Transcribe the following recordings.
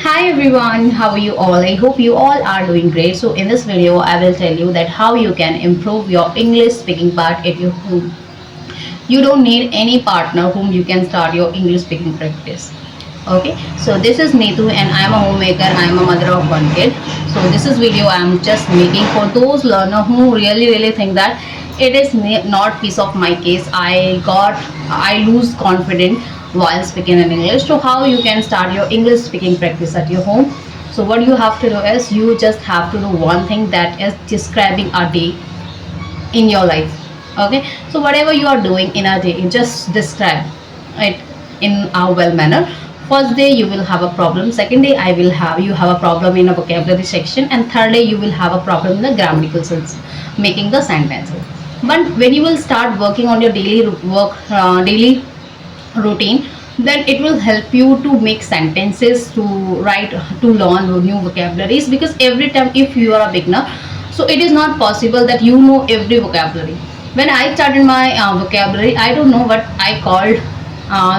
Hi everyone, how are you all? I hope you all are doing great. So in this video, I will tell you that how you can improve your English speaking part at your home. You don't need any partner whom you can start your English speaking practice. Okay, so this is Neetu and I am a homemaker. I am a mother of one kid. So this is video I am just making for those learner who really think that it is not piece of my case. I lose confidence while speaking in English. So how you can start your English speaking practice at your home? So what you have to do is you just have to do one thing, that is describing a day in your life. Okay, so whatever you are doing in a day, you just describe it in a well manner. First day you will have a problem, second day you have a problem in a vocabulary section, and third day you will have a problem in the grammatical sense, making the sentences. But when you will start working on your daily routine, then it will help you to make sentences, to write, to learn new vocabularies. Because every time if you are a beginner, so it is not possible that you know every vocabulary. When I started my vocabulary, I don't know what I called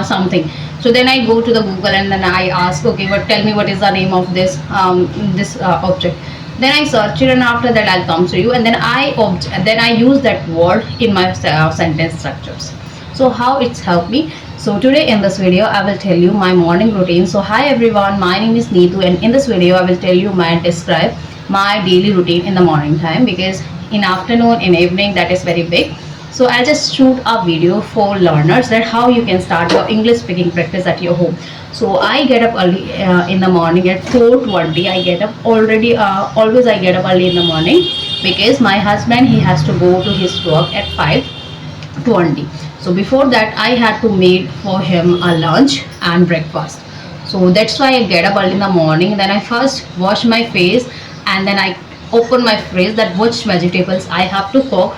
something. So then I go to the Google and then I ask, okay, but tell me what is the name of this object. Then I search it, and after that I'll come to you, and then I use that word in my sentence structures. So how it's helped me. So today in this video I will tell you my morning routine. So hi everyone, my name is Neetu, and in this video I will tell you my describe my daily routine in the morning time, because in afternoon, in evening, that is very big. So I'll just shoot a video for learners that how you can start your English speaking practice at your home. So I get up early in the morning at 4:20. I get up already. Always I get up early in the morning, because my husband, he has to go to his work at 5:20. So before that I had to make for him a lunch and breakfast. So that's why I get up early in the morning. Then I first wash my face, and then I open my fridge, that which vegetables I have to cook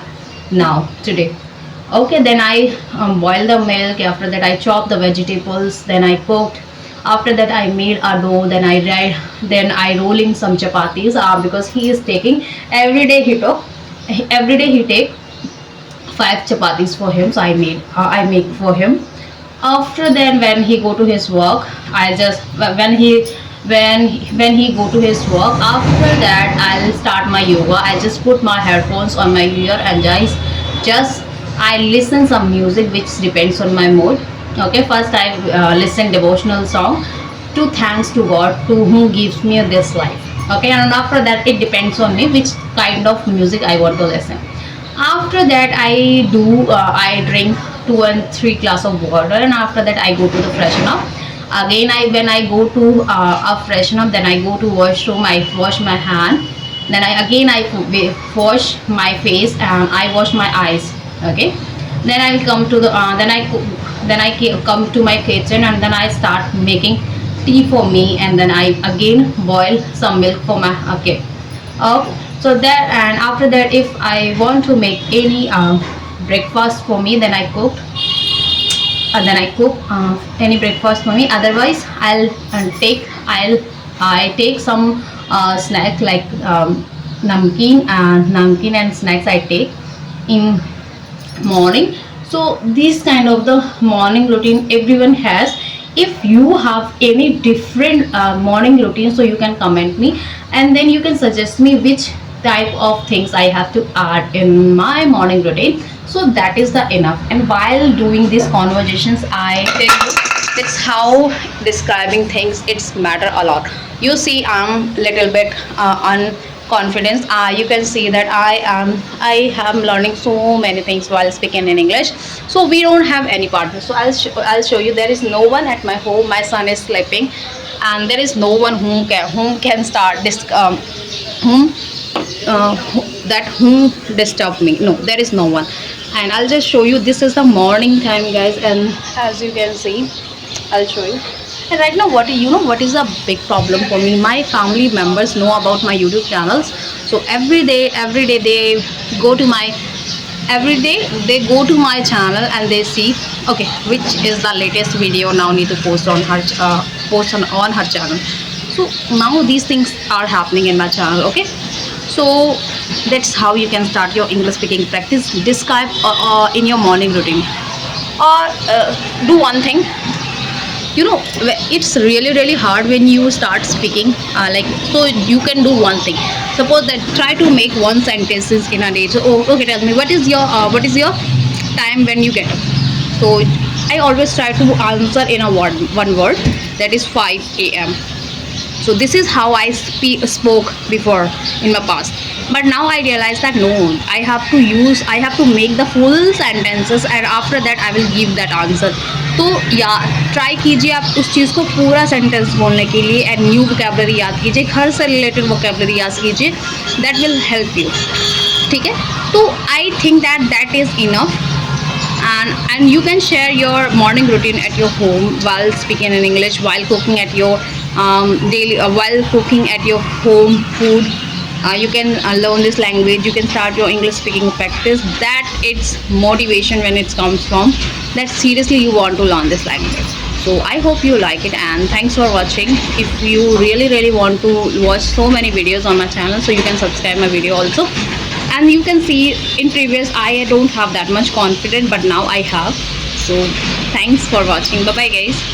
now today. Okay, then I boil the milk. After that I chop the vegetables, then I cooked. After that I made a dough, then I roll in some chapatis, because he is taking every day he take 5 chapatis for him. So I make for him. After then when he go to his work, I just when he go to his work, after that I'll start my yoga. I just put my headphones on my ear, and just I listen some music which depends on my mood. Okay, first I listen devotional song to thanks to God, to who gives me this life. Okay, and after that it depends on me which kind of music I want to listen. After that I drink 2 and 3 glass of water, and after that I go to the freshen up. Again, when I go to a freshen up, then I go to washroom. I wash my hand, then I wash my face, and I wash my eyes. Okay, then I come to the come to my kitchen, and then I start making tea for me, and then I again boil some milk for my okay. So that, and after that if I want to make any breakfast for me, then I cook any breakfast for me. Otherwise I take some snack like namkeen and snacks I take in morning. So this kind of the morning routine everyone has. If you have any different morning routine, so you can comment me, and then you can suggest me which type of things I have to add in my morning routine. So that is the enough. And while doing these conversations, I tell you that's how describing things it's matter a lot. You see, I'm little bit unconfident. You can see that I am learning so many things while speaking in English. So we don't have any partner. So I'll show you. There is no one at my home. My son is sleeping, and there is no one whom can start this whom whom disturb me. No, there is no one. And I'll just show you. This is the morning time, guys, and as you can see, I'll show you. And right now, what is a big problem for me? My family members know about my YouTube channels. So every day they go to my they go to my channel, and they see, okay, which is the latest video now need to post on her on her channel. So now these things are happening in my channel. Okay, so that's how you can start your English speaking practice. Describe in your morning routine, or do one thing. you know, it's really hard when you start speaking, like, so you can do one thing. Suppose that try to make one sentences in a day. So, oh, okay, tell me, what is your time when you get up? So I always try to answer in a one word, that is 5 a.m. So this is how I spoke before in my past. But now I realize that no, I have to make the full sentences, and after that I will give that answer. तो या try कीजिए आप उस चीज़ को पूरा sentence बोलने के लिए, एंड न्यू वोकेबलरी याद कीजिए, घर से रिलेटेड वोकेबलरी याद कीजिए, दैट विल हेल्प यू. ठीक है, तो I think that is enough. And you can share your morning routine at your home while speaking in English, while cooking at your daily while cooking at your home food. You can learn this language. You can start your English speaking practice. That it's motivation when it comes from that seriously you want to learn this language. So I hope you like it, and thanks for watching. If you really want to watch so many videos on my channel, so you can subscribe my video also. And you can see in previous I don't have that much confidence, but now I have. So thanks for watching. Bye bye guys.